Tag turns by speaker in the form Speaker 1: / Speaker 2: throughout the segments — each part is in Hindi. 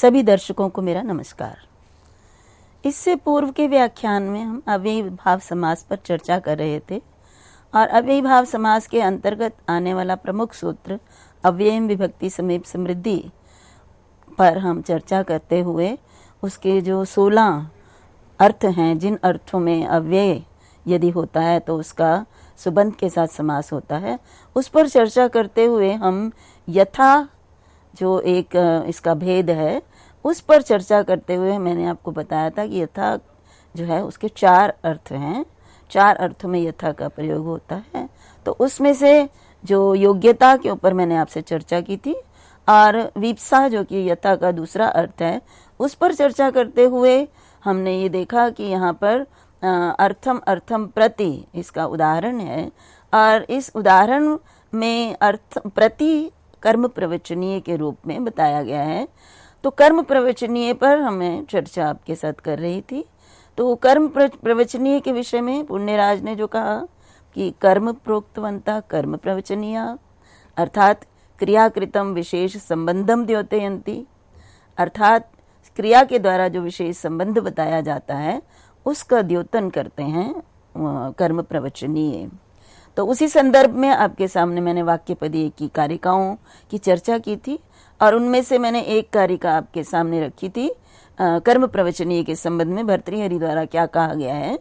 Speaker 1: सभी दर्शकों को मेरा नमस्कार। इससे पूर्व के व्याख्यान में हम अव्ययी भाव समास पर चर्चा कर रहे थे और अव्ययी भाव समास के अंतर्गत आने वाला प्रमुख सूत्र अव्ययम विभक्ति समीप समृद्धि पर हम चर्चा करते हुए उसके जो 16 अर्थ हैं, जिन अर्थों में अव्यय यदि होता है तो उसका सुबंध के साथ समास होता है, उस पर चर्चा करते हुए हम यथा जो एक इसका भेद है उस पर चर्चा करते हुए मैंने आपको बताया था कि यथा जो है उसके 4 अर्थ हैं, 4 अर्थों में यथा का प्रयोग होता है। तो उसमें से जो योग्यता के ऊपर मैंने आपसे चर्चा की थी और वीप्सा जो कि यथा का दूसरा अर्थ है उस पर चर्चा करते हुए हमने ये देखा कि यहाँ पर अर्थम अर्थम प्रति इसका उदाहरण है और इस उदाहरण में अर्थ प्रति कर्म प्रवचनीय के रूप में बताया गया है। तो कर्म प्रवचनीय पर हमें चर्चा आपके साथ कर रही थी। तो कर्म प्रवचनीय के विषय में पुण्यराज ने जो कहा कि कर्म प्रोक्तवंता कर्म प्रवचनीय अर्थात क्रियाकृतम विशेष संबंधम द्योतयन्ति, अर्थात क्रिया के द्वारा जो विशेष संबंध बताया जाता है उसका द्योतन करते हैं कर्म प्रवचनीय। तो उसी संदर्भ में आपके सामने मैंने वाक्यपदीय की कारिकाओं की चर्चा की थी और उनमें से मैंने एक कारिका आपके सामने रखी थी कर्म प्रवचनीय के संबंध में भर्तृहरि द्वारा क्या कहा गया है।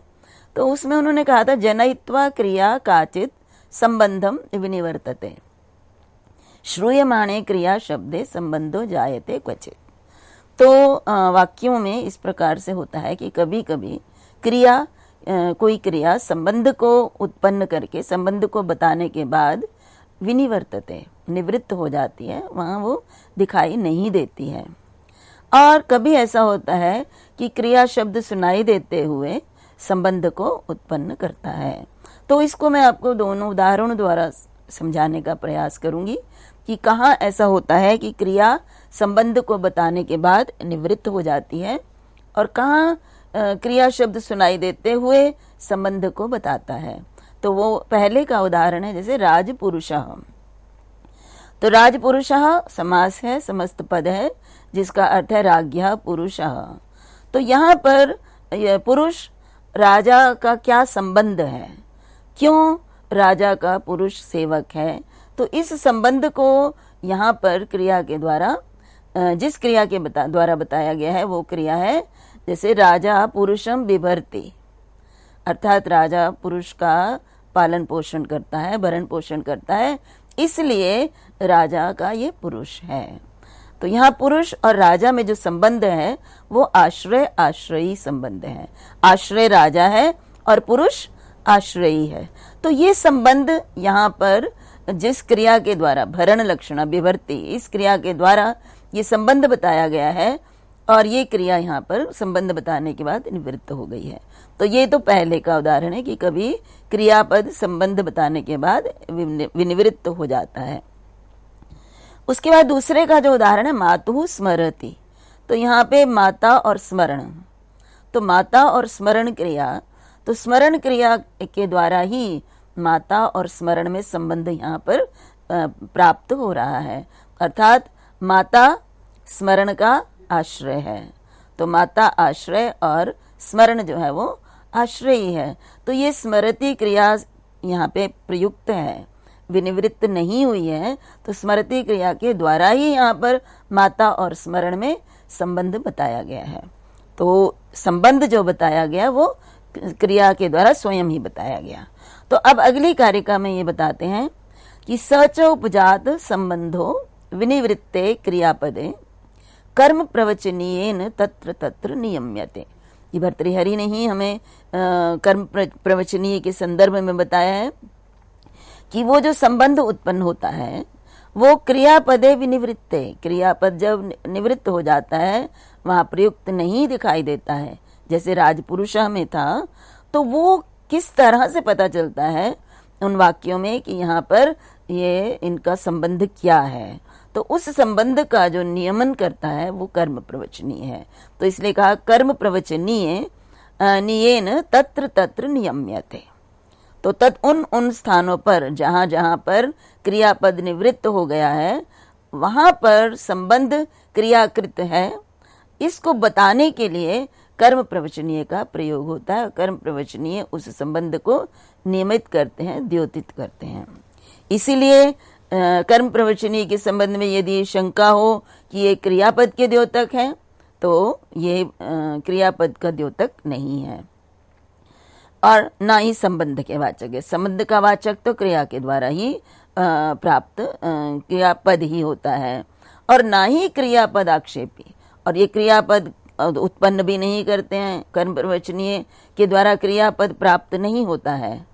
Speaker 1: तो उसमें उन्होंने कहा था जनयित्वा क्रिया काचित संबंधम विनिवर्तते, श्रूयमाणे क्रिया शब्दे संबंधो जायते क्वचित। तो वाक्यों में इस प्रकार से होता है कि कभी कभी क्रिया कोई क्रिया संबंध को उत्पन्न करके संबंध को बताने के बाद विनिवर्तते निवृत्त हो जाती है, वहाँ वो दिखाई नहीं देती है। और कभी ऐसा होता है कि क्रिया शब्द सुनाई देते हुए संबंध को उत्पन्न करता है। तो इसको मैं आपको दोनों उदाहरणों द्वारा समझाने का प्रयास करूंगी कि कहाँ ऐसा होता है कि क्रिया संबंध को बताने के बाद निवृत्त हो जाती है और कहाँ क्रिया शब्द सुनाई देते हुए संबंध को बताता है। तो वो पहले का उदाहरण है जैसे राजपुरुषः। तो राजपुरुषः समास है, समस्त पद है जिसका अर्थ है राज्ञः पुरुषः। तो यहाँ पर पुरुष राजा का क्या संबंध है, क्यों राजा का पुरुष सेवक है, तो इस संबंध को यहाँ पर क्रिया के द्वारा जिस क्रिया के द्वारा बताया गया है वो क्रिया है जैसे राजा पुरुषम बिभर्ति, अर्थात राजा पुरुष का पालन पोषण करता है, भरण पोषण करता है, इसलिए राजा का ये पुरुष है। तो यहाँ पुरुष और राजा में जो संबंध है वो आश्रय आश्रयी संबंध है। आश्रय राजा है और पुरुष आश्रयी है। तो ये संबंध यहाँ पर जिस क्रिया के द्वारा भरण लक्षण बिभर्ति, इस क्रिया के द्वारा ये संबंध बताया गया है और ये क्रिया यहाँ पर संबंध बताने के बाद निवृत्त हो गई है। तो ये तो पहले का उदाहरण है कि कभी क्रियापद संबंध बताने के बाद विनिवृत्त हो जाता है। उसके बाद दूसरे का जो उदाहरण है मातुः स्मरति। तो यहाँ पे माता और स्मरण, तो माता और स्मरण क्रिया, तो स्मरण क्रिया के द्वारा ही माता और स्मरण में संबंध यहाँ पर प्राप्त हो रहा है, अर्थात माता स्मरण का आश्रय है। तो माता आश्रय और स्मरण जो है वो आश्रयी है। तो ये स्मृति क्रिया यहाँ पे प्रयुक्त है, विनिवृत्त नहीं हुई है। तो स्मृति क्रिया के द्वारा ही यहाँ पर माता और स्मरण में संबंध बताया गया है। तो संबंध जो बताया गया वो क्रिया के द्वारा स्वयं ही बताया गया। तो अब अगली कारिका में ये बताते हैं कि सच उपजात संबंधो विनिवृत्ते क्रियापदे कर्म प्रवचनीयेन तत्र तत्र नियम्यते। ये भर्तृहरि ने ही हमें कर्म प्रवचनीय के संदर्भ में बताया है कि वो जो संबंध उत्पन्न होता है वो क्रियापदे विनिवृत्ते, क्रियापद जब निवृत्त हो जाता है वहां प्रयुक्त नहीं दिखाई देता है, जैसे राजपुरुष में था। तो वो किस तरह से पता चलता है उन वाक्यों में कि यहाँ पर ये इनका संबंध क्या है, तो उस संबंध का जो नियमन करता है वो कर्म प्रवचनीय है। तो इसलिए कहा कर्म प्रवचनीय नियेन तत्र तत्र नियम्यते। तो उन स्थानों पर जहां जहां पर क्रियापद निवृत्त हो गया है वहां पर संबंध क्रियाकृत है इसको बताने के लिए कर्म प्रवचनीय का प्रयोग होता है। कर्म प्रवचनीय उस संबंध को नियमित करते हैं, द्योतित करते हैं। इसीलिए कर्म प्रवचनीय के संबंध में यदि शंका हो कि ये क्रियापद के द्योतक हैं, तो ये क्रियापद का द्योतक नहीं है और ना ही संबंध के वाचक है। संबंध का वाचक तो क्रिया के द्वारा ही प्राप्त क्रियापद ही होता है और ना ही क्रियापद आक्षेपी। और ये क्रियापद उत्पन्न भी नहीं करते हैं, कर्म प्रवचनीय के द्वारा क्रियापद प्राप्त नहीं होता है।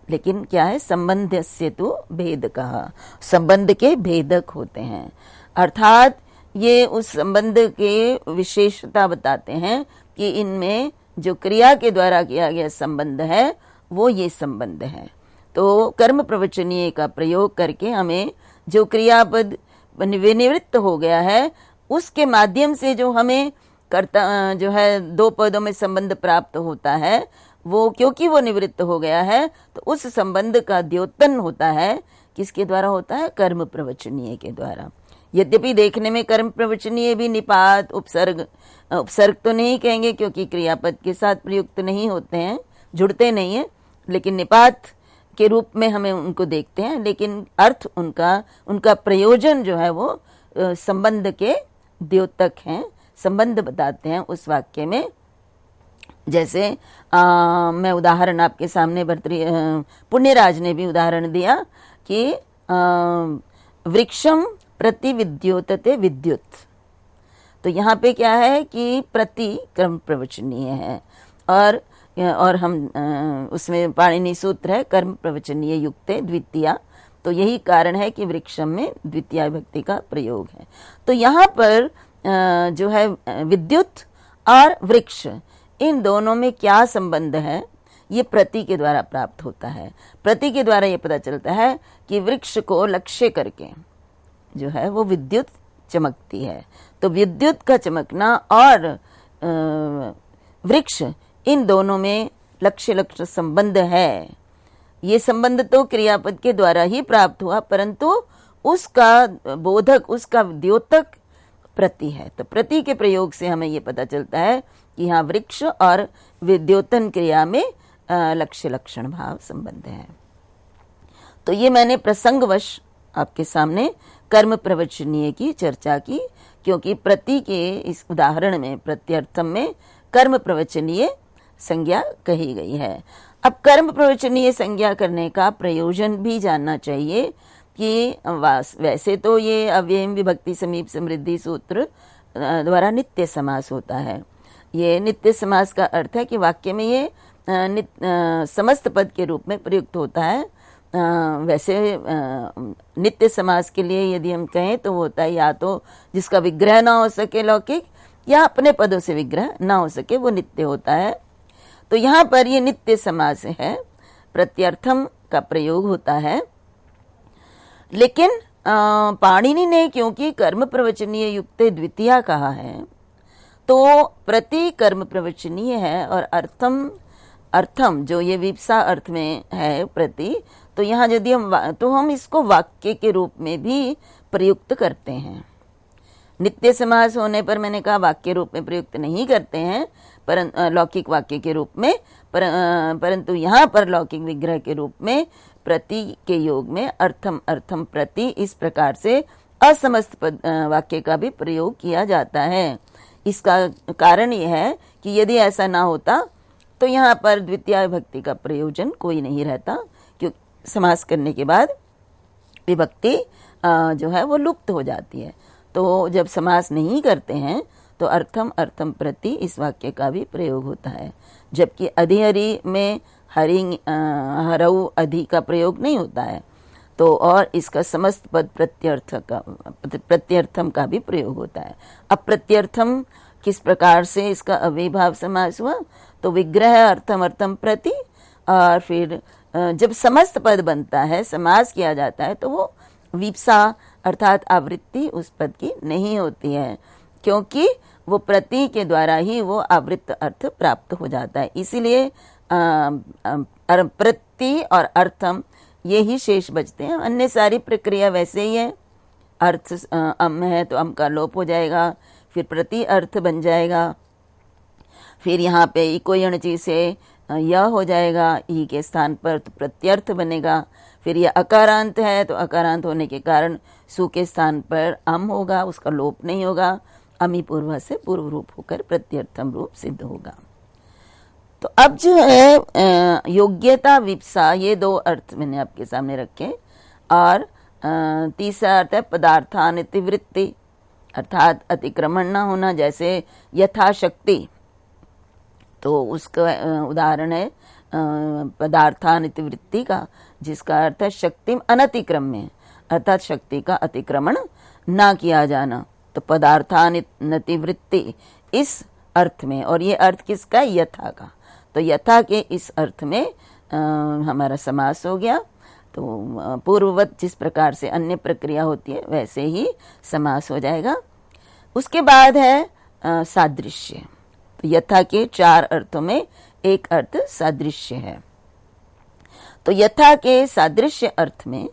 Speaker 1: लेकिन क्या है, संबंध से तो भेद कहा, संबंध के भेदक होते हैं। अर्थात ये उस संबंध के विशेषता बताते हैं कि इनमें जो क्रिया के द्वारा किया गया संबंध है वो ये संबंध है। तो कर्म प्रवचनीय का प्रयोग करके हमें जो क्रियापद विनिवृत्त हो गया है उसके माध्यम से जो हमें कर्ता जो है दो पदों में संबंध प्राप्त होता है, वो क्योंकि वो निवृत्त हो गया है तो उस संबंध का द्योतन होता है। किसके द्वारा होता है? कर्म प्रवचनीय के द्वारा। यद्यपि देखने में कर्म प्रवचनीय भी निपात उपसर्ग तो नहीं कहेंगे क्योंकि क्रियापद के साथ प्रयुक्त नहीं होते हैं, जुड़ते नहीं है, लेकिन निपात के रूप में हमें उनको देखते हैं। लेकिन अर्थ उनका प्रयोजन जो है वो संबंध के द्योतक हैं, संबंध बताते हैं उस वाक्य में। जैसे मैं उदाहरण आपके सामने पुण्यराज ने भी उदाहरण दिया कि वृक्षम प्रति विद्योतते विद्युत। तो यहाँ पे क्या है कि प्रति कर्म प्रवचनीय है और हम उसमें पाणिनि सूत्र है कर्म प्रवचनीय युक्ते द्वितीया। तो यही कारण है कि वृक्षम में द्वितीया विभक्ति का प्रयोग है। तो यहाँ पर जो है विद्युत और वृक्ष, इन दोनों में क्या संबंध है, ये प्रति के द्वारा प्राप्त होता है। प्रति के द्वारा ये पता चलता है कि वृक्ष को लक्ष्य करके जो है वो विद्युत चमकती है। तो विद्युत का चमकना और वृक्ष, इन दोनों में लक्ष्य संबंध है। ये संबंध तो क्रियापद के द्वारा ही प्राप्त हुआ, परंतु उसका बोधक, उसका द्योतक प्रति है। तो प्रति के प्रयोग से हमें ये पता चलता है कि यहाँ वृक्ष और विद्योतन क्रिया में लक्ष्य लक्षण भाव संबंध है। तो ये मैंने प्रसंगवश आपके सामने कर्म प्रवचनीय की चर्चा की, क्योंकि प्रति के इस उदाहरण में प्रत्यर्थम में कर्म प्रवचनीय संज्ञा कही गई है। अब कर्म प्रवचनीय संज्ञा करने का प्रयोजन भी जानना चाहिए कि वैसे तो ये अव्ययम विभक्ति समीप समृद्धि सूत्र द्वारा नित्य समास होता है। ये नित्य समास का अर्थ है कि वाक्य में ये समस्त पद के रूप में प्रयुक्त होता है। वैसे नित्य समास के लिए यदि हम कहें तो वो होता है या तो जिसका विग्रह ना हो सके लौकिक, या अपने पदों से विग्रह ना हो सके, वो नित्य होता है। तो यहाँ पर ये नित्य समास है, प्रत्यर्थम का प्रयोग होता है। लेकिन पाणिनि ने क्योंकि कर्म प्रवचनीय युक्त द्वितीया कहा है, तो प्रति कर्म प्रवचनीय है और अर्थम जो ये विप्सा अर्थ में है प्रति, तो यहाँ यदि हम इसको वाक्य के रूप में भी प्रयुक्त करते हैं। नित्य समास होने पर मैंने कहा वाक्य रूप में प्रयुक्त नहीं करते हैं, लौकिक वाक्य के रूप में, परंतु यहाँ पर लौकिक विग्रह के रूप में प्रति के योग में अर्थम प्रति, इस प्रकार से असमस्त वाक्य का भी प्रयोग किया जाता है। इसका कारण यह है कि यदि ऐसा ना होता तो यहाँ पर द्वितीया विभक्ति का प्रयोजन कोई नहीं रहता, क्योंकि समास करने के बाद विभक्ति जो है वो लुप्त हो जाती है। तो जब समास नहीं करते हैं तो अर्थम प्रति इस वाक्य का भी प्रयोग होता है, जबकि अधिहरि में हरऊ अधि का प्रयोग नहीं होता है। तो और इसका समस्त पद प्रत्यर्थम का भी प्रयोग होता है। अब प्रत्यर्थम किस प्रकार से इसका अव्ययभाव समास हुआ, तो विग्रह अर्थम प्रति, और फिर जब समस्त पद बनता है, समास किया जाता है, तो वो विप्सा अर्थात आवृत्ति उस पद की नहीं होती है, क्योंकि वो प्रति के द्वारा ही वो आवृत्त अर्थ प्राप्त हो जाता है। इसीलिए प्रति और अर्थम ये ही शेष बचते हैं। अन्य सारी प्रक्रिया वैसे ही है। अर्थ अम है तो अम का लोप हो जाएगा, फिर प्रति अर्थ बन जाएगा। फिर यहाँ पे इको यणची से यह हो जाएगा, ई के स्थान पर तो प्रत्यर्थ बनेगा। फिर यह अकारांत है तो अकारांत होने के कारण सु के स्थान पर अम होगा, उसका लोप नहीं होगा। अमी पूर्व से पूर्व रूप होकर प्रत्यर्थम रूप सिद्ध होगा। तो अब जो है योग्यता विप्सा, ये दो अर्थ मैंने आपके सामने रखे। और तीसरा अर्थ है पदार्थानिति वृत्ति, अर्थात अतिक्रमण न होना, जैसे यथाशक्ति। तो उसका उदाहरण है पदार्थानिति वृत्ति का, जिसका अर्थ है शक्तिम अनतिक्रम्य, अर्थात शक्ति का अतिक्रमण ना किया जाना। तो पदार्थानिति वृत्ति इस अर्थ में, और ये अर्थ किसका? यथा का। तो यथा के इस अर्थ में हमारा समास हो गया। तो पूर्ववत जिस प्रकार से अन्य प्रक्रिया होती है वैसे ही समास हो जाएगा। उसके बाद है सादृश्य। तो यथा के 4 अर्थों में एक अर्थ सादृश्य है। तो यथा के सादृश्य अर्थ में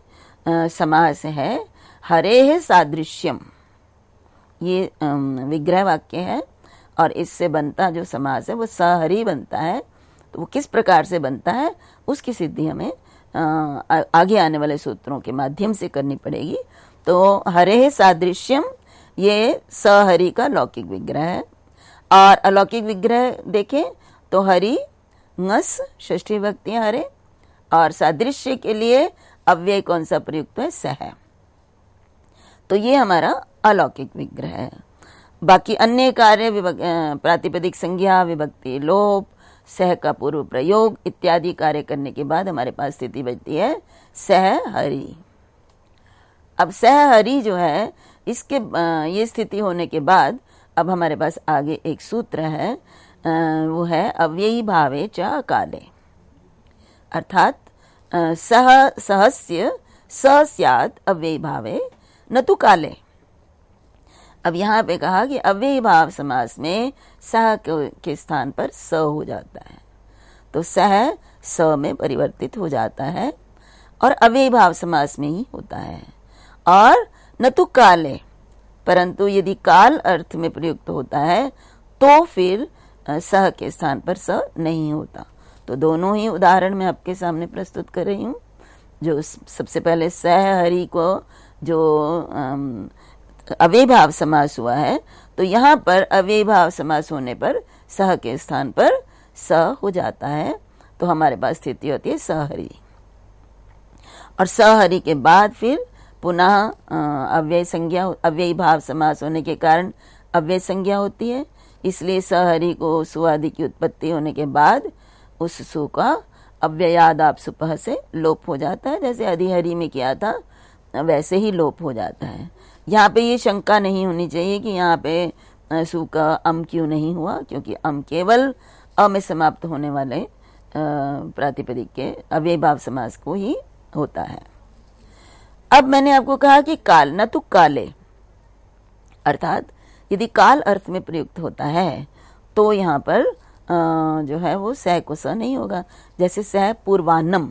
Speaker 1: समास है हरेः सादृश्यम। ये विग्रह वाक्य है और इससे बनता जो समास है वो सहरी बनता है। तो वो किस प्रकार से बनता है उसकी सिद्धि हमें आगे आने वाले सूत्रों के माध्यम से करनी पड़ेगी। तो हरेः सादृश्यम ये सहरी का लौकिक विग्रह है। और अलौकिक विग्रह देखें तो हरि ngस षष्ठी विभक्ति हरे, और सादृश्य के लिए अव्यय कौन सा प्रयुक्त है? सह। तो ये हमारा अलौकिक विग्रह है। बाकी अन्य कार्य प्रातिपदिक संज्ञा, विभक्ति लोप, सह का पूर्व प्रयोग इत्यादि कार्य करने के बाद हमारे पास स्थिति बचती है सह हरि। अब सह हरि जो है इसके ये स्थिति होने के बाद अब हमारे पास आगे एक सूत्र है, वो है अव्ययी भावे च काले, अर्थात सहस्य स स्यात् अव्ययी भावे न तो काले। अब यहाँ पे कहा कि अव्ययी भाव समास में सह के स्थान पर स हो जाता है, तो सह स में परिवर्तित हो जाता है और अव्ययी भाव समास में ही होता है। और न तो काले, परंतु यदि काल अर्थ में प्रयुक्त होता है तो फिर सह के स्थान पर स नहीं होता। तो दोनों ही उदाहरण मैं आपके सामने प्रस्तुत कर रही हूँ। जो सबसे पहले सह हरि को जो अव्ययी भाव समास हुआ है, तो यहाँ पर अव्ययी भाव समास होने पर सह के स्थान पर स हो जाता है। तो हमारे पास स्थिति होती है सहरी, और सहरी के बाद फिर पुनः अव्यय संज्ञा, अव्ययी भाव समास होने के कारण अव्यय संज्ञा होती है, इसलिए सहरी को सुआदि की उत्पत्ति होने के बाद उस सु का अव्ययाद आप सुपह से लोप हो जाता है। जैसे अधिहरि में किया था वैसे ही लोप हो जाता है। यहाँ पे ये शंका नहीं होनी चाहिए कि यहाँ पे सु का अम क्यों नहीं हुआ, क्योंकि अम केवल अ में समाप्त होने वाले प्रातिपदिक के अव्ययी भाव समास को ही होता है। अब मैंने आपको कहा कि काल न तो काले, अर्थात यदि काल अर्थ में प्रयुक्त होता है तो यहाँ पर जो है वो सह को स नहीं होगा। जैसे सह पूर्वान्नम,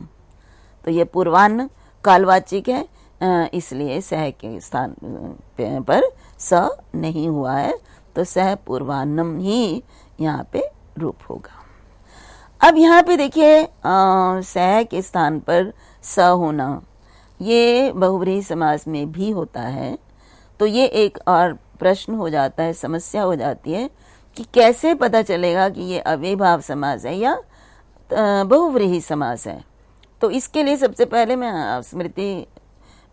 Speaker 1: तो ये पूर्वान्न कालवाचिक है, इसलिए सह के स्थान पर स नहीं हुआ है, तो सह पूर्वान्नम ही यहाँ पे रूप होगा। अब यहाँ पे देखिए सह के स्थान पर स होना ये बहुव्रीहि समास में भी होता है। तो ये एक और प्रश्न हो जाता है, समस्या हो जाती है कि कैसे पता चलेगा कि ये अव्ययी भाव समास है या बहुव्रीहि समास है। तो इसके लिए सबसे पहले मैं स्मृति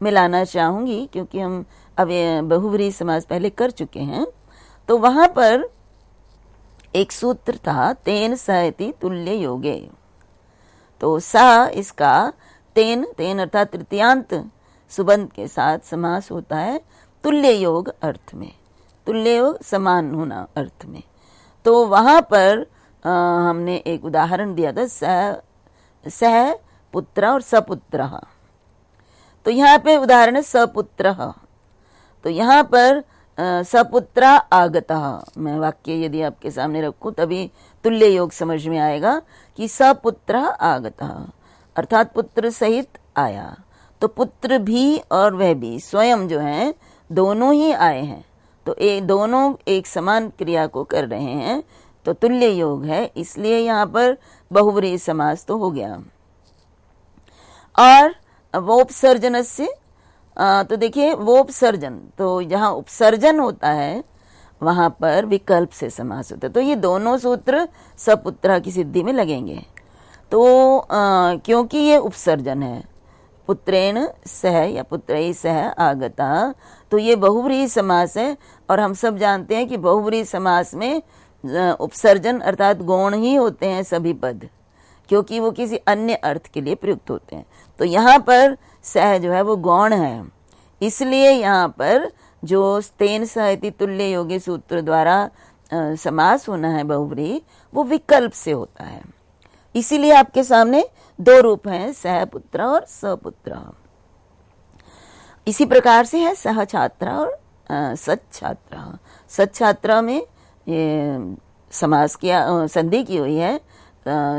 Speaker 1: में लाना चाहूंगी, क्योंकि हम बहुव्रीहि समास पहले कर चुके हैं। तो वहां पर एक सूत्र था तेन सहति तुल्य योगे। तो स इसका तेन अर्थात तृतीयांत सुबंध के साथ समास होता है तुल्य योग अर्थ में, तुल्य योग समान होना अर्थ में। तो वहां पर हमने एक उदाहरण दिया था सह पुत्र और सपुत्र। तो यहाँ पे उदाहरण है सपुत्र। तो यहाँ पर सपुत्र आगतः, मैं वाक्य यदि आपके सामने रखूं तभी तुल्य योग समझ में आएगा कि सपुत्र आगतः, अर्थात पुत्र सहित आया। तो पुत्र भी और वह भी स्वयं जो है दोनों ही आए हैं। तो दोनों एक समान क्रिया को कर रहे हैं, तो तुल्य योग है, इसलिए यहाँ पर बहुव्रीहि समास तो हो गया। और वोपसर्जन से, तो देखिए वोपसर्जन, तो जहाँ उपसर्जन होता है वहां पर विकल्प से समास होता है। तो ये दोनों सूत्र सपुत्रा की सिद्धि में लगेंगे। तो क्योंकि ये उपसर्जन है, पुत्रेण सह या पुत्रैः सह आगता, तो ये बहुव्रीहि समास है। और हम सब जानते हैं कि बहुव्रीहि समास में उपसर्जन अर्थात गौण ही होते हैं सभी पद, क्योंकि वो किसी अन्य अर्थ के लिए प्रयुक्त होते हैं। तो यहाँ पर सह जो है वो गौण है, इसलिए यहाँ पर जो तेन सह इति तुल्य योगी सूत्र द्वारा समास होना है बहुव्रीहि, वो विकल्प से होता है। इसीलिए आपके सामने दो रूप हैं, सहपुत्र और सपुत्र। इसी प्रकार से है सहछात्रा और सच्छात्रा। सच्छात्रा में ये समास किया, संधि की हुई है।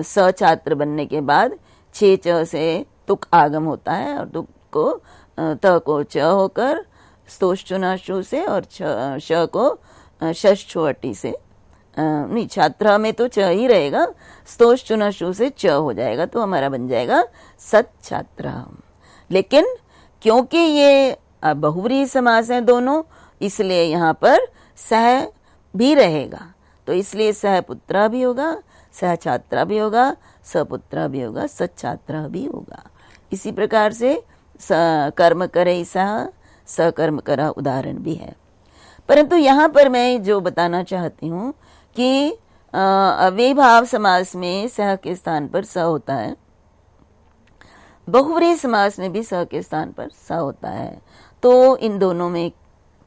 Speaker 1: सछात्र बनने के बाद छे च से तुक आगम होता है, और तुक को त को च होकर स्तोश्चुनाशु से, और श को षष्ठ्वटी से, नहीं छात्रा में तो च ही रहेगा, स्तोश्चुनाशु से च हो जाएगा, तो हमारा बन जाएगा सच्छात्रा। लेकिन क्योंकि ये बहुव्रीहि समास है दोनों, इसलिए यहाँ पर सह भी रहेगा, तो इसलिए सहपुत्रा भी होगा, सहछात्रा भी होगा, सपुत्रा भी होगा, सच्छात्रा भी होगा। इसी प्रकार से कर्म करे सह, सकर्म करा उदाहरण भी है। परंतु यहाँ पर मैं जो बताना चाहती हूँ कि अव्ययीभाव समास में सह के स्थान पर स होता है, बहुव्रीहि समास में भी स के स्थान पर स होता है। तो इन दोनों में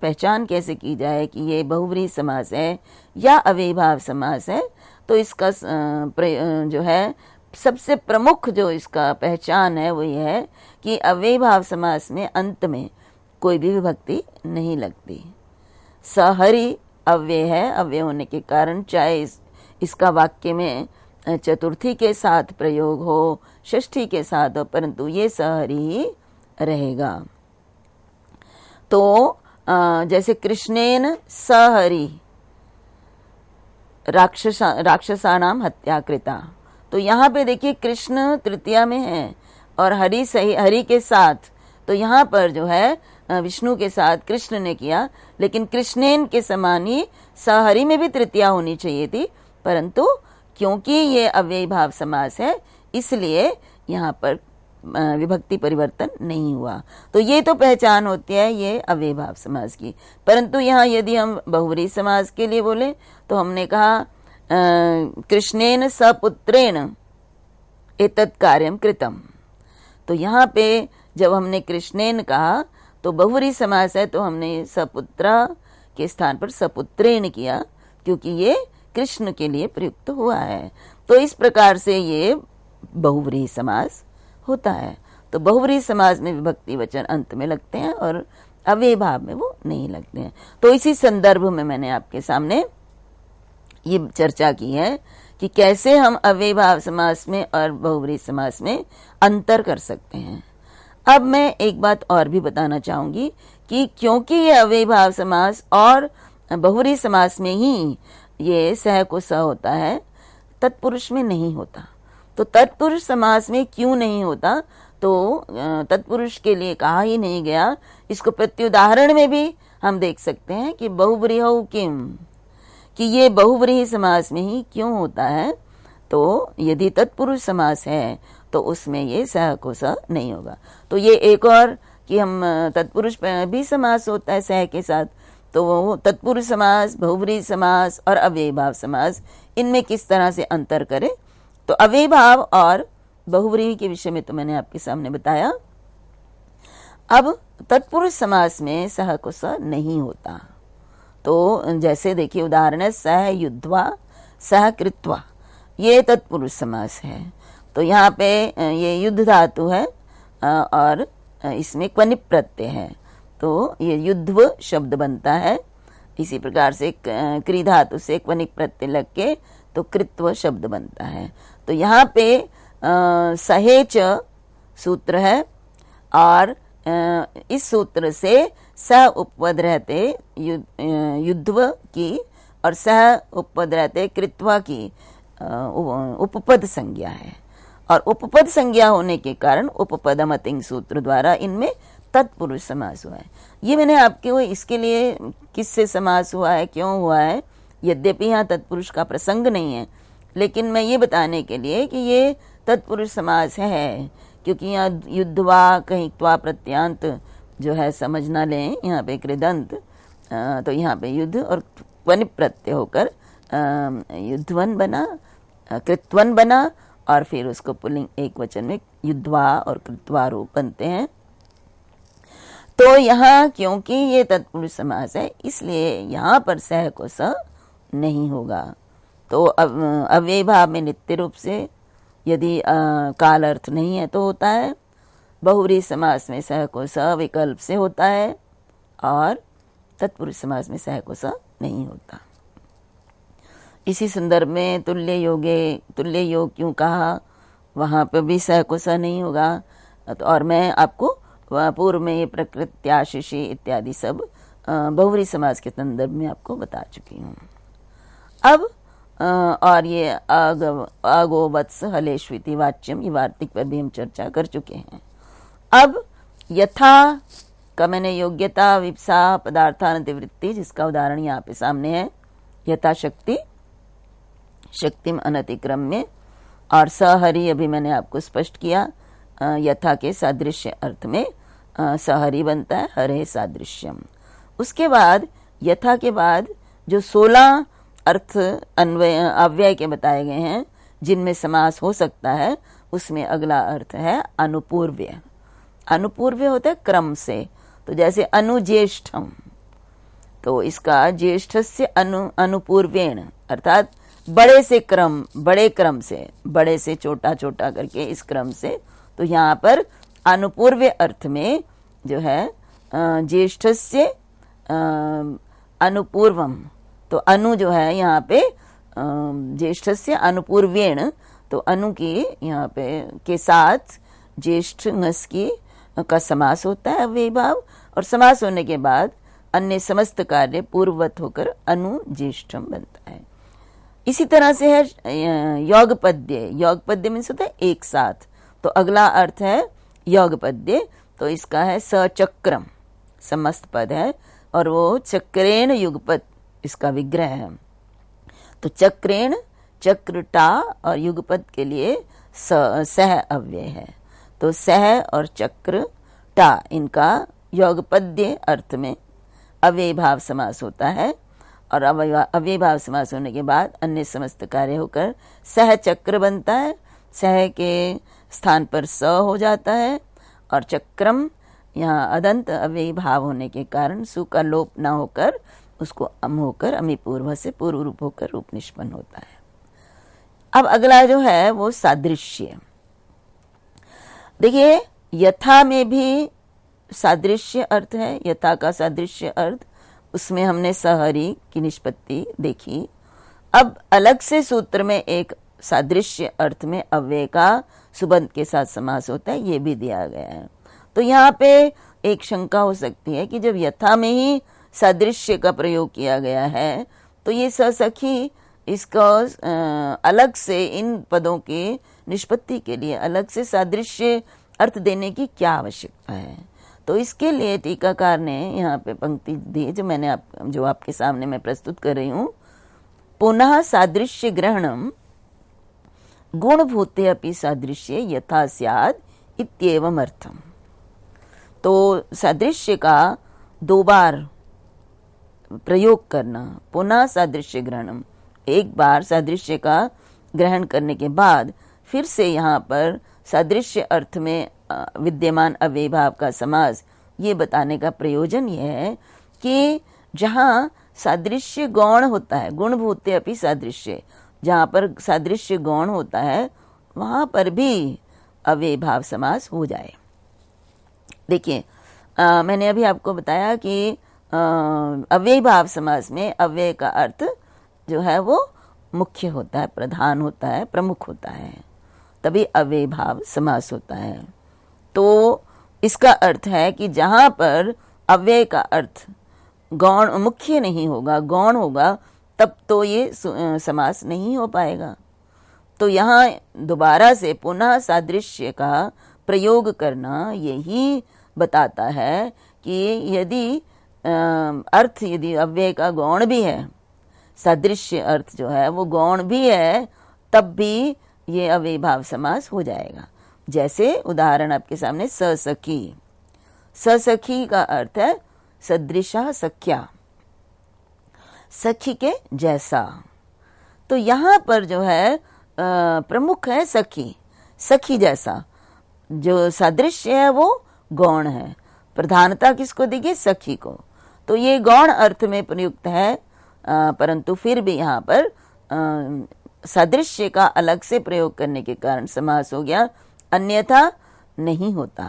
Speaker 1: पहचान कैसे की जाए कि ये बहुव्रीहि समास है या अव्ययीभाव समास है? तो इसका जो है सबसे प्रमुख जो इसका पहचान है वो ये है कि अव्ययीभाव समास में अंत में कोई भी विभक्ति नहीं लगती। सहरि अव्यय है, अव्यय होने के कारण चाहे इसका वाक्य में चतुर्थी के साथ प्रयोग हो, षष्ठी के साथ हो, परंतु ये सहरि ही रहेगा। तो जैसे कृष्णेन सहरि राक्षसानाम हत्या कृता, तो यहाँ पे देखिए कृष्ण तृतीया में है और हरि सही हरि के साथ, तो यहाँ पर जो है विष्णु के साथ कृष्ण ने किया, लेकिन कृष्णेन के समान ही सहरि में भी तृतीया होनी चाहिए थी, परंतु क्योंकि ये अव्ययीभाव समास है इसलिए यहाँ पर विभक्ति परिवर्तन नहीं हुआ। तो ये तो पहचान होती है ये अव्ययीभाव समास की। परंतु यहाँ यदि हम बहुव्रीहि समास के लिए बोले तो हमने कहा कृष्णेन सपुत्रेण एतत् कार्यम कृतम, तो यहाँ पे जब हमने कृष्णेन कहा तो बहुव्रीहि समास है, तो हमने सपुत्रा के स्थान पर सपुत्रेण किया, क्योंकि ये कृष्ण के लिए प्रयुक्त हुआ है। तो इस प्रकार से ये बहुव्रीहि समास होता है। तो बहुव्रीहि समास में विभक्ति वचन अंत में लगते हैं और अव्ययीभाव में वो नहीं लगते हैं। तो इसी संदर्भ में मैंने आपके सामने ये चर्चा की है कि कैसे हम अव्ययीभाव समास में और बहुव्रीहि समास में अंतर कर सकते हैं। अब मैं एक बात और भी बताना चाहूंगी कि क्योंकि ये अव्ययीभाव समास और बहुव्रीहि समास में ही ये सह को स होता है, तत्पुरुष में नहीं होता। तो तत्पुरुष समास में क्यों नहीं होता? तो तत्पुरुष के लिए कहा ही नहीं गया। इसको प्रत्युदाहरण में भी हम देख सकते हैं कि बहुव्रीहौ किम, कि ये बहुव्रीहि समास में ही क्यों होता है। तो यदि तत्पुरुष समास है तो उसमें ये सह को स नहीं होगा। तो ये एक और कि हम तत्पुरुष भी समास होता है सह के साथ, तो वो तत्पुरुष समास, बहुव्रीहि समास और अव्ययीभाव समास, इनमें किस तरह से अंतर करें। तो अव्ययीभाव और बहुव्रीहि के विषय में तो मैंने आपके सामने बताया। अब तत्पुरुष समास में सह को स नहीं होता। तो जैसे देखिए उदाहरण है सह युद्ध्वा सह कृत्वा, ये तत्पुरुष समास है। तो यहाँ पे ये युद्ध धातु है और इसमें क्वनिप प्रत्यय है, तो ये युद्ध्व शब्द बनता है। इसी प्रकार से क्री धातु से क्वनिक प्रत्यय लग के तो कृत्व शब्द बनता है। तो यहाँ पे सहेच सूत्र है और इस सूत्र से सह उपपद रहते युद्धव की और सह उपपद रहते कृत्वा की उपपद संज्ञा है, और उपपद संज्ञा होने के कारण उपपदमतिंग सूत्र द्वारा इनमें तत्पुरुष समास हुआ है। ये मैंने आपके इसके लिए किससे समास हुआ है, क्यों हुआ है, यद्यपि यहाँ तत्पुरुष का प्रसंग नहीं है, लेकिन मैं ये बताने के लिए कि ये तत्पुरुष समास है, क्योंकि यहाँ युद्धवा कहीं त्वा प्रत्यांत जो है समझ ना लें, यहाँ पे कृदंत, तो यहाँ पे युद्ध और त्वन प्रत्यय होकर युद्धवन बना, कृत्वन बना, और फिर उसको पुल्लिंग एक वचन में युद्धवा और कृत्वा रूप बनते हैं। तो यहाँ क्योंकि ये तत्पुरुष समास है, इसलिए यहाँ पर सह को स नहीं होगा। तो अव्यय भाव में नित्य रूप से यदि काल अर्थ नहीं है तो होता है, बहुव्रीहि समास में सह को स विकल्प से होता है, और तत्पुरुष समास में सह को स नहीं होता। इसी संदर्भ में तुल्य योग क्यों कहा, वहाँ पर भी सह को स नहीं होगा। और मैं आपको पूर्व में ये प्रकृत्याशिषि इत्यादि सब बहुव्रीहि समास के संदर्भ में आपको बता चुकी हूँ। अब और ये अगो वत्स हलेष्विति वाच्यम, ये वार्तिक पर भी हम चर्चा कर चुके हैं। अब यथा का मैंने योग्यता विप्सा पदार्थानतिवृत्ति, जिसका उदाहरण यहाँ पे सामने है, यथाशक्ति शक्तिम अनतिक्रम्य, और सहरि अभी मैंने आपको स्पष्ट किया, यथा के सादृश्य अर्थ में सहरि बनता है, हरे सादृश्यम। उसके बाद यथा के बाद जो 16 अर्थ अव्यय के बताए गए हैं जिनमें समास हो सकता है, उसमें अगला अर्थ है अनुपूर्व्य। अनुपूर्व्य होता है क्रम से, तो जैसे अनुज्येष्ठम, तो इसका ज्येष्ठस्य अनुपूर्वेण, अर्थात बड़े से क्रम, बड़े क्रम से, बड़े से छोटा छोटा करके इस क्रम से। तो यहाँ पर अनुपूर्व्य अर्थ में जो है ज्येष्ठस्य अनुपूर्वम, तो अनु जो है यहाँ पे ज्येष्ठस्य अनुपूर्वेण, तो अनु की यहाँ पे के साथ ज्येष्ठ नस की का समास होता है अव्ययी भाव, और समास होने के बाद अन्य समस्त कार्य पूर्ववत होकर अनु ज्येष्ठम बनता है। इसी तरह से है योगपद्य। योगपद्य मीन्स होता है एक साथ, तो अगला अर्थ है योगपद्य, तो इसका है सचक्रम, समस्त पद है, और वो चक्रेण युगपत इसका विग्रह है। तो चक्रेण, चक्र टा और युगपत के लिए सह अव्यय है, तो सह और चक्र टा इनका योगपद्य अर्थ में अव्यय भाव समास होता है, और अव्यय भाव समास होने के बाद अन्य समस्त कार्य होकर सह चक्र बनता है। सह के स्थान पर स हो जाता है, और चक्रम यहाँ अदंत अव्ययी भाव होने के कारण सु का लोप न होकर उसको अम होकर अमी पूर्व से पूर्व रूप होकर रूप निष्पन्न होता है। अब अगला जो है वो सादृश्य। देखिए यथा में भी सादृश्य अर्थ है, यथा का सादृश्य अर्थ, उसमें हमने सहरि की निष्पत्ति देखी। अब अलग से सूत्र में एक सादृश्य अर्थ में अव्यय का सुबंत के साथ समास होता है, ये भी दिया गया है। तो यहाँ पे एक शंका हो सकती है कि जब यथा में ही सादृश्य का प्रयोग किया गया है, तो ये ससखी इसका अलग से इन पदों के निष्पत्ति के लिए अलग से सादृश्य अर्थ देने की क्या आवश्यकता है। तो इसके लिए टीकाकार ने यहाँ पे पंक्ति दी जो आपके सामने मैं प्रस्तुत कर रही हूँ। पुनः सादृश्य ग्रहणम गुणभूते अपि सादृश्य यथा स्याद इत्येवम अर्थम। तो सादृश्य का दो बार प्रयोग करना, पुनः सादृश्य ग्रहणम, एक बार सादृश्य का ग्रहण करने के बाद फिर से यहाँ पर सादृश्य अर्थ में विद्यमान अव्ययी भाव का समास, ये बताने का प्रयोजन यह है कि जहाँ सादृश्य गौण होता है, गुणभूते अपि सादृश्य, जहाँ पर सादृश्य गौण होता है वहाँ पर भी अव्ययी भाव समास हो जाए। देखिए मैंने अभी आपको बताया कि अव्ययी भाव समास में अव्यय का अर्थ जो है वो मुख्य होता है, प्रधान होता है, प्रमुख होता है, तभी अव्ययी भाव समास होता है। तो इसका अर्थ है कि जहां पर अव्यय का अर्थ गौण मुख्य नहीं होगा, गौण होगा, तब तो ये समास नहीं हो पाएगा। तो यहाँ दोबारा से पुनः सादृश्य का प्रयोग करना यही बताता है कि यदि अर्थ यदि अव्यय का गौण भी है, सादृश्य अर्थ जो है वो गौण भी है, तब भी ये अव्ययीभाव समास हो जाएगा। जैसे उदाहरण आपके सामने ससखी, ससखी का अर्थ है सदृशा सख्या, सखी के जैसा। तो यहाँ पर जो है प्रमुख है सखी, सखी जैसा। जो सादृश्य है वो गौण है, प्रधानता किसको देगी? सखी को। तो ये गौण अर्थ में प्रयुक्त है, परंतु फिर भी यहाँ पर सादृश्य का अलग से प्रयोग करने के कारण समास हो गया, अन्यथा नहीं होता।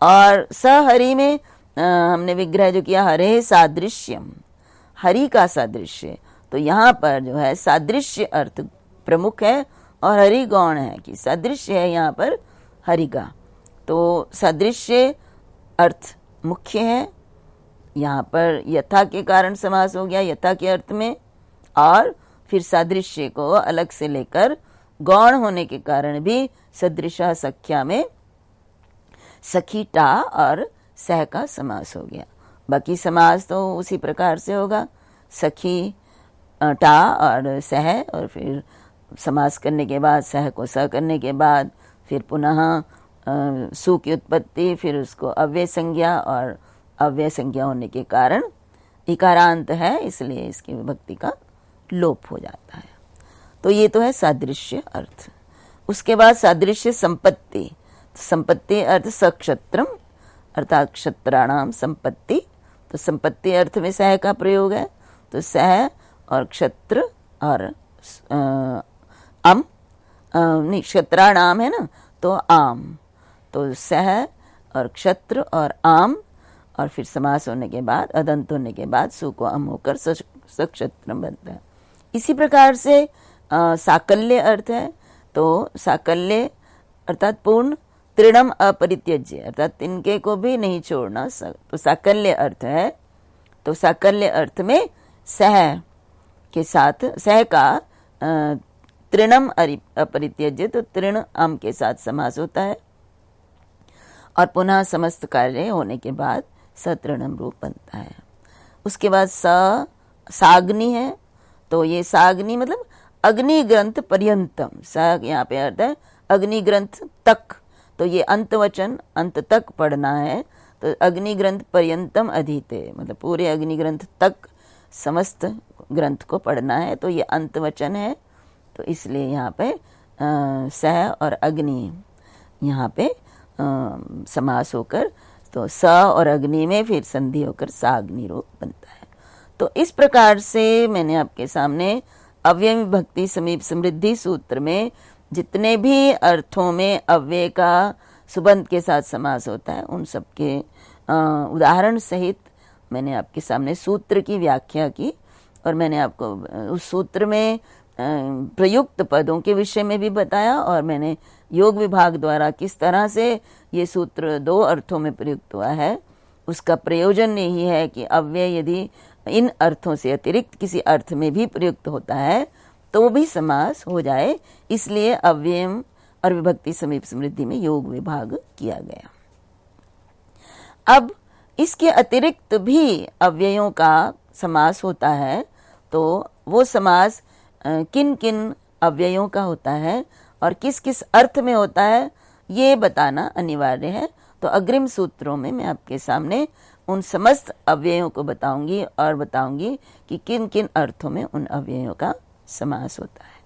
Speaker 1: और सहरि में हमने विग्रह जो किया, हरे सादृश्यम, हरि का सादृश्य। तो यहाँ पर जो है सादृश्य अर्थ प्रमुख है और हरि गौण है, कि सादृश्य है यहाँ पर हरि का। तो सादृश्य अर्थ मुख्य है, यहाँ पर यथा के कारण समास हो गया, यथा के अर्थ में, और फिर सादृश्य को अलग से लेकर गौण होने के कारण भी सदृशा सख्या में सखी टा और सह का समास हो गया। बाकी समास तो उसी प्रकार से होगा, सखी टा और सह, और फिर समास करने के बाद सह को स करने के बाद फिर पुनः सु की उत्पत्ति, फिर उसको अव्यय संज्ञा, और अव्यय संज्ञा होने के कारण इकारांत है, इसलिए इसकी विभक्ति का लोप हो जाता है। तो ये तो है सादृश्य अर्थ। उसके बाद सादृश्य संपत्ति, संपत्ति अर्थ सक्षत्रम अर्थात क्षत्राणाम संपत्ति। तो संपत्ति अर्थ में सह का प्रयोग है, तो सह और क्षत्र और नहीं, क्षत्राणाम है ना, तो आम, तो सह और क्षत्र और आम, और फिर समास होने के बाद अदंत होने के बाद सु को अम होकर सक्षत्रम बनता है। इसी प्रकार से साकल्य अर्थ है, तो साकल्य अर्थात पूर्ण, तृणम अपरित्यज्य अर्थात तिनके को भी नहीं छोड़ना, तो साकल्य अर्थ है। तो साकल्य अर्थ में सह के साथ, सह का तृणम अपरित्यज्य, तो तृण अम के साथ समास होता है, और पुनः समस्त कार्य होने के बाद सतृणम रूप बनता है। उसके बाद साग्नि है, तो ये साग्नि मतलब अग्नि ग्रंथ पर्यंतम, सा यहाँ पे अर्थ है अग्नि ग्रंथ तक, तो ये अंत वचन अंत तक पढ़ना है। तो अग्नि ग्रंथ पर्यंतम अधीते, मतलब पूरे अग्नि ग्रंथ तक समस्त ग्रंथ को पढ़ना है, तो ये अंत वचन है। तो इसलिए यहाँ पे सह और अग्नि यहाँ पे समास होकर, तो स और अग्नि में फिर संधि होकर साग्नि रूप बनता है। तो इस प्रकार से मैंने आपके सामने अव्यय विभक्ति समीप समृद्धि सूत्र में जितने भी अर्थों में अव्यय का सुबंध के साथ समास होता है, उन सब के उदाहरण सहित मैंने आपके सामने सूत्र की व्याख्या की, और मैंने आपको उस सूत्र में प्रयुक्त पदों के विषय में भी बताया, और मैंने योग विभाग द्वारा किस तरह से ये सूत्र दो अर्थों में प्रयुक्त हुआ है, उसका प्रयोजन यही है कि अव्यय यदि इन अर्थों से अतिरिक्त किसी अर्थ में भी प्रयुक्त होता है तो भी समास हो जाए, इसलिए अव्यय और विभक्ति समीप समृद्धि में योग विभाग किया गया। अब इसके अतिरिक्त भी अव्ययों का समास होता है, तो वो समास किन किन अव्ययों का होता है और किस किस अर्थ में होता है, ये बताना अनिवार्य है। तो अग्रिम सूत्रों में मैं आपके सामने उन समस्त अव्ययों को बताऊंगी और बताऊंगी कि किन किन अर्थों में उन अव्ययों का समास होता है।